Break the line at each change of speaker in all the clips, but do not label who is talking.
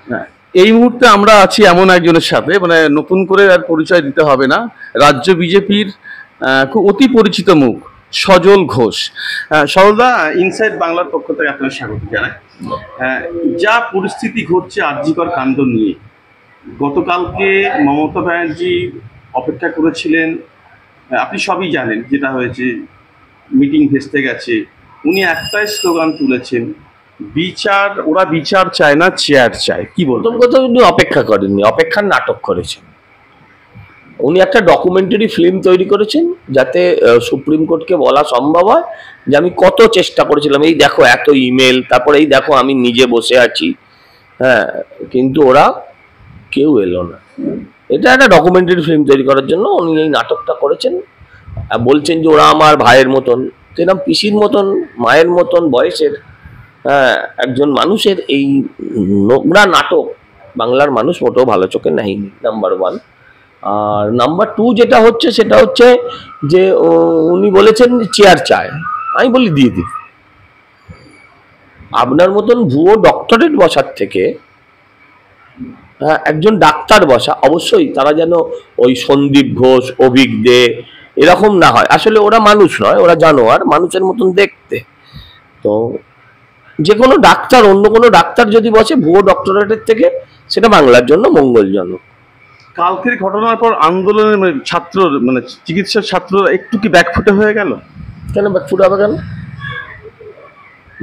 হ্যাঁ, এই মুহূর্তে আমরা আছি এমন একজনের সাথে, মানে নতুন করে আর পরিচয় দিতে হবে না, রাজ্য বিজেপির খুব অতি পরিচিত মুখ সজল ঘোষ। সজলদা, ইনসাইড বাংলার পক্ষ থেকে আপনার স্বাগত জানাই। যা পরিস্থিতি ঘটছে আরজিকর কাণ্ড নিয়ে, গতকালকে মমতা ব্যানার্জি অপেক্ষা করেছিলেন, আপনি সবই জানেন যেটা হয়েছে, মিটিং ভেস্তে গেছে, উনি একটাই স্লোগান তুলেছেন, বিচার, ওরা বিচার চায় না, চেয়ার চায়। কি বলতো?
প্রথম কথা, উনি অপেক্ষা করেননি, অপেক্ষার নাটক করেছেন। উনি একটা ডকুমেন্টারি ফিল্ম তৈরি করেছেন যাতে সুপ্রিম কোর্টকে বলা সম্ভব হয় যে আমি কত চেষ্টা করেছিলাম, এই দেখো এত ইমেল, তারপরে এই দেখো আমি নিজে বসে আছি, হ্যাঁ, কিন্তু ওরা কেউ এলো না। এটা একটা ডকুমেন্টারি ফিল্ম তৈরি করার জন্য উনি এই নাটকটা করেছেন। বলছেন যে ওরা আমার ভাইয়ের মতন, সেরকম পিসির মতন, মায়ের মতন বয়সের একজন মানুষের এই নোংরা নাটক বাংলার মানুষ মোটেও ভালো চোখে নেয়নি, নাম্বার ওয়ান। আর নাম্বার টু যেটা হচ্ছে সেটা হচ্ছে যে উনি বলেছেন চেয়ার চায়। আমি বলি দিয়ে দিই, আপনার মতন ভুয়ো ডক্টরেট বসার থেকে একজন ডাক্তার বসা, অবশ্যই তারা যেন ওই সন্দীপ ঘোষ, অভিক দে এরকম না হয়। আসলে ওরা মানুষ নয়, ওরা জানোয়ার, মানুষের মতন দেখতে। তো যে কোনো ডাক্তার, অন্য কোনো ডাক্তার যদি বসে ভুয়ো ডক্টরেটের থেকে, সেটা বাংলার জন্য মঙ্গলজনক।
কালকের ঘটনার পর আন্দোলনের ছাত্র, মানে চিকিৎসা ছাত্ররা একটু কি ব্যাকফুটে হয়ে গেল?
কেন ব্যাকফুটে হবে? কেন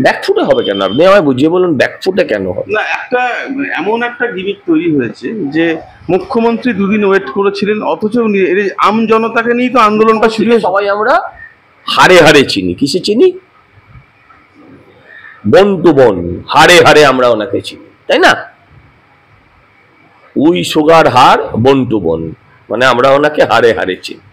ব্যাকফুটে হবে কেন? আপনি আমায় বুঝিয়ে বলুন, ব্যাকফুটে কেন হবে?
না, একটা এমন একটা গিমিক তৈরি হয়েছে যে মুখ্যমন্ত্রী দুদিন ওয়েট করেছিলেন, অথচ আম জনতাকে নিয়ে তো আন্দোলনটা শুরু হয়েছে।
সবাই আমরা হারে হারে চিনি। কিসে চিনি? বোন টু বোন, হারে হারে আমরা ওনাকে চিনি, তাই না? উই সুগার হার, বোন টু বোন, মানে আমরা ওনাকে হারে হারে চিনি।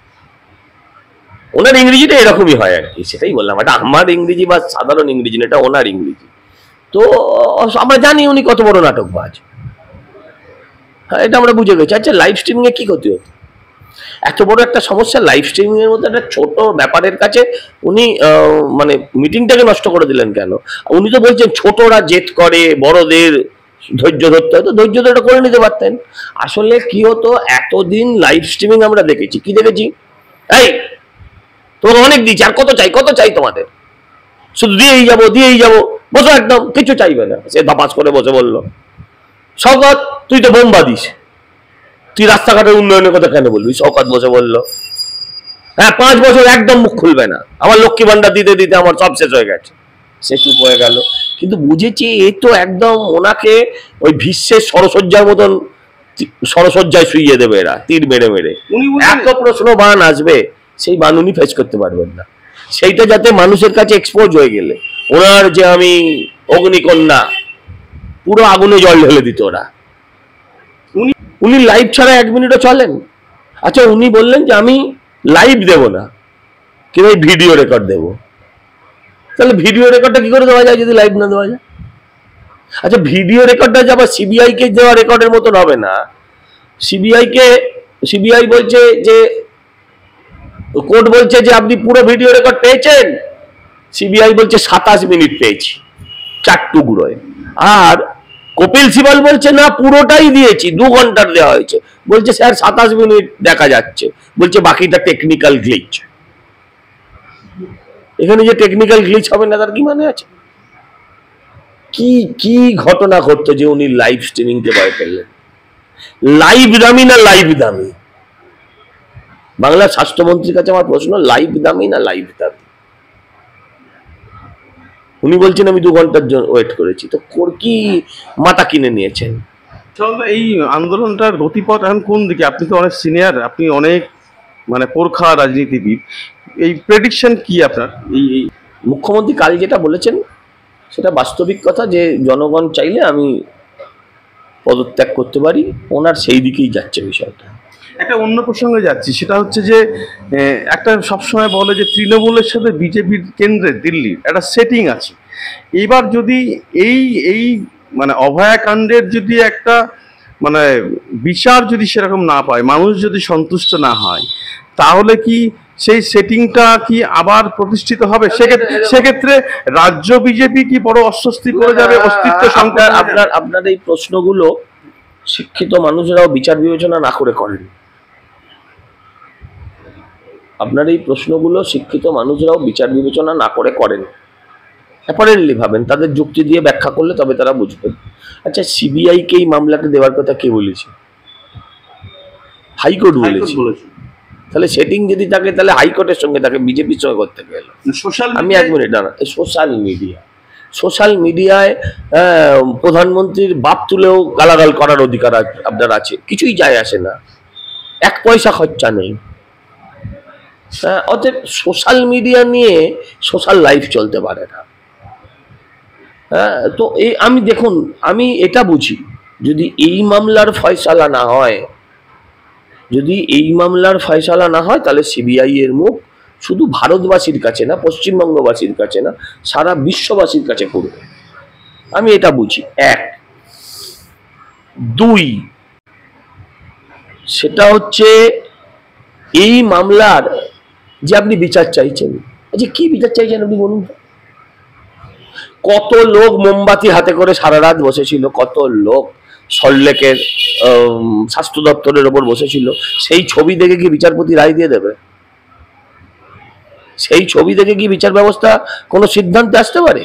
ওনার ইংরেজিটা এরকমই হয় আর কি, সেটাই বললাম। এটা আমার ইংরেজি বা সাধারণ ইংরেজি না, এটা ওনার ইংরেজি। তো আমরা জানি উনি কত বড় নাটকবাজ, হ্যাঁ, এটা আমরা বুঝে গেছি। আচ্ছা, লাইভ স্ট্রিমিং এ কি ক্ষতি হতো? এত বড় একটা সমস্যা লাইভ স্ট্রিমিং এর মধ্যে একটা ছোট ব্যাপারের কাছে উনি মানে মিটিংটাকে নষ্ট করে দিলেন কেন? উনি তো বলছেন ছোটরা জেদ করে, বড়দের ধৈর্য ধরতে হয়, তো ধৈর্য ধরে করে নিতে পারতেন। আসলে কি হতো, এতদিন লাইভ স্ট্রিমিং আমরা দেখেছি, কি দেখেছি? এই তোমাকে অনেক দিয়েছি, আর কত চাই, কত চাই তোমাদের? শুধু দিয়েই যাবো, দিয়েই যাবো, বসো একদম, কিছু চাইবে না। সে ধাপাস করে বসে বললো, শওকত তুই তো বোম্বা দিস, তুই রাস্তাঘাটের উন্নয়নের কথা কেন বলবি? শওকত বসে বললো, হ্যাঁ 5 বছর একদম মুখ খুলবে না, আমার লক্ষ্মী ভান্ডার দিতে দিতে আমার সব শেষ হয়ে গেছে। সে চুপ হয়ে গেল। কিন্তু বুঝেছি এই তো একদম ওনাকে ওই ভীষ্মের সরসজ্জার মতন সরসজ্জায় শুইয়ে দেবে এরা, তীর মেরে মেরে। এত প্রশ্ন বান আসবে, সেই বান উনি ফেস করতে পারবেন না। সেইটা যাতে মানুষের কাছে এক্সপোজ হয়ে গেলে ওনার যে আমি অগ্নিকন্যা, পুরো আগুনে জল ঢেলে দিত ওরা। উনি লাইভ ছাড়া 1 মিনিটও চলেন। আচ্ছা, উনি বললেন যে আমি লাইভ দেব না, কিন্তু এই ভিডিও রেকর্ড দেব। তাহলে ভিডিও রেকর্ডটা কি করে দেওয়া যায় যদি লাইভ না দেওয়া যায়? আচ্ছা, ভিডিও রেকর্ডটা যে আবার সিবিআই কে দেওয়া রেকর্ডের মতন হবে না। সিবিআই বলছে যে, কোর্ট বলছে যে আপনি পুরো ভিডিও রেকর্ড পেয়েছেন, সিবিআই বলছে 27 মিনিট পেয়েছি 4 টুকরোয়। আর কপিল সিবাল বলছে না, পুরোটাই দিয়েছি, 2 ঘন্টার দেওয়া হয়েছে। বলছে স্যার 27 মিনিট দেখা যাচ্ছে, বলছে বাকিটা টেকনিক্যাল গ্লিচ। এখানে যে টেকনিক্যাল গ্লিচ হবে না তার কি মানে আছে? কি কি ঘটনা ঘটতো যে উনি লাইভ স্ট্রিমিং কে ভয় পেলেন? লাইভ দামি না লাইভ দামি? বাংলার স্বাস্থ্যমন্ত্রীর কাছে আমার প্রশ্ন, লাইভ দামি না লাইভ দামি? উনি বলছেন আমি 2 ঘন্টার জন্য ওয়েট করেছি, তো কি মাথা কিনে নিয়েছেন?
এই আন্দোলনটার গতিপথ এখন কোন দিকে? আপনি তো অনেক সিনিয়র, আপনি অনেক মানে পোরখা রাজনীতিবিদ, এই প্রেডিকশন কি আপনার? এই
মুখ্যমন্ত্রী কাল যেটা বলেছেন সেটা বাস্তবিক কথা, যে জনগণ চাইলে আমি পদত্যাগ করতে পারি, ওনার সেই দিকেই যাচ্ছে বিষয়টা।
একটা অন্য প্রসঙ্গে যাচ্ছি, সেটা হচ্ছে যে একটা সবসময় বলে যে তৃণমূলের সাথে বিজেপির কেন্দ্রে দিল্লির একটা সেটিং আছে। এবার যদি এই মানে অভয়াকাণ্ডের যদি একটা মানে বিচার যদি সেরকম না পায়, মানুষ যদি সন্তুষ্ট না হয়, তাহলে কি সেই সেটিংটা কি আবার প্রতিষ্ঠিত হবে? সেক্ষেত্রে রাজ্য বিজেপি কি বড় অস্বস্তি পড়ে যাবে, অস্তিত্ব সংকট?
আপনার এই প্রশ্নগুলো শিক্ষিত মানুষরাও বিচার বিবেচনা না করে করেন। আপনার এই প্রশ্নগুলো শিক্ষিত মানুষরাও বিচার বিবেচনা না করে করেন, অ্যাপারেন্টলি ভাবেন, তাদের যুক্তি দিয়ে ব্যাখ্যা করলে তবে তারা বুঝবেন। আচ্ছা, সিবিআই কে এই মামলাটা দেওয়ার কথা কে বলেছে? হাইকোর্ট বলেছে। তাহলে সেটিং যদি থাকে তাহলে হাইকোর্টের সঙ্গে থাকে, বিজেপির সঙ্গে করতে গেল। আমি 1 মিনিট দাঁড়ান। সোশ্যাল মিডিয়ায় প্রধানমন্ত্রীর বাপ তুলেও গালাগাল করার অধিকার আপনার আছে, কিছুই যায় আসে না, 1 পয়সা খরচা নেই। অতএব সোশ্যাল মিডিয়া নিয়ে সোশ্যাল লাইফ চলতে পারে না। তো আমি দেখুন, আমি এটা বুঝি, যদি এই মামলার ফয়সালা না হয়, তাহলে সিবিআই এর মুখ শুধু ভারতবাসীর কাছে না, পশ্চিমবঙ্গবাসীর কাছে না, সারা বিশ্ববাসীর কাছে করবে। আমি এটা বুঝি। 1, 2, সেটা হচ্ছে এই মামলার যে আপনি বিচার চাইছেন, আচ্ছা কি বিচার চাইছেন আপনি বলুন? কত লোক মোমবাতি হাতে করে সারা রাত বসেছিল, কত লোক সল্টলেকের স্বাস্থ্য দপ্তরের ওপর বসেছিল, সেই ছবি দেখে কি বিচারপতি রায় দিয়ে দেবে? সেই ছবি দেখে কি বিচার ব্যবস্থা কোনো সিদ্ধান্তে আসতে পারে?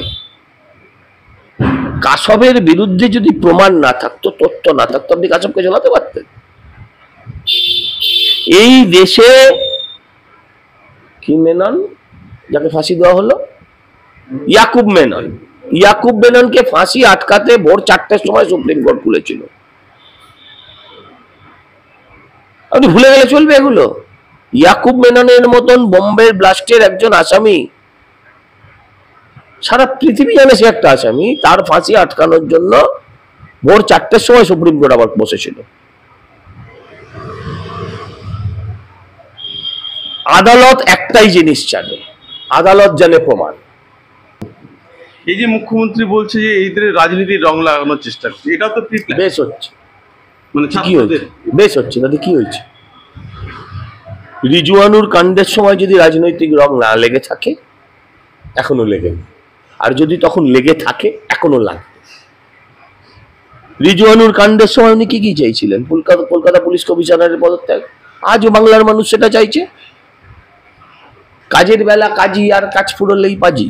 কাশবের বিরুদ্ধে যদি প্রমাণ না থাকতো, তথ্য না থাকতো, আপনি কাশবকে জ্বালাতে পারতেন? এই দেশে কি মেনন যাকে ফাঁসি দেওয়া হলো, ইয়াকুব মেননকে ফাঁসি আটকাতে ভোর 4টের সময় সুপ্রিম কোর্ট খুলেছিল। আপনি ভুলে গেলে চলবে এগুলো? ইয়াকুব মেননের মতন বোম্বের ব্লাস্টের একজন আসামি, সারা পৃথিবী জানে সে একটা আসামি, তার ফাঁসি আটকানোর জন্য ভোর 4টের সময় সুপ্রিম কোর্ট আবার বসেছিল। আদালত একটাই জিনিস জানে, আদালত জানে প্রমাণ।
এই যে মুখ্যমন্ত্রী বলছে যে এইদের রাজনীতির রং লাগানোর চেষ্টা করছে, এটা তো
বেশ হচ্ছে, মানে কি হয়েছে? বেশ হচ্ছে, তাতে কি হয়েছে? রিজওয়ানুর কাণ্ডের সময় যদি রাজনৈতিক রং না লেগে থাকে, এখনো লেগে, আর যদি তখন লেগে থাকে এখনো লাগবে। রিজওয়ানুর কাণ্ডের সময় উনি কি চাইছিলেন? কলকাতা পুলিশ কমিশনারের পদত্যাগ। আজও বাংলার মানুষ সেটা চাইছে। কাজের বেলা কাজী, আর কাজ ফুরলেই পাজি।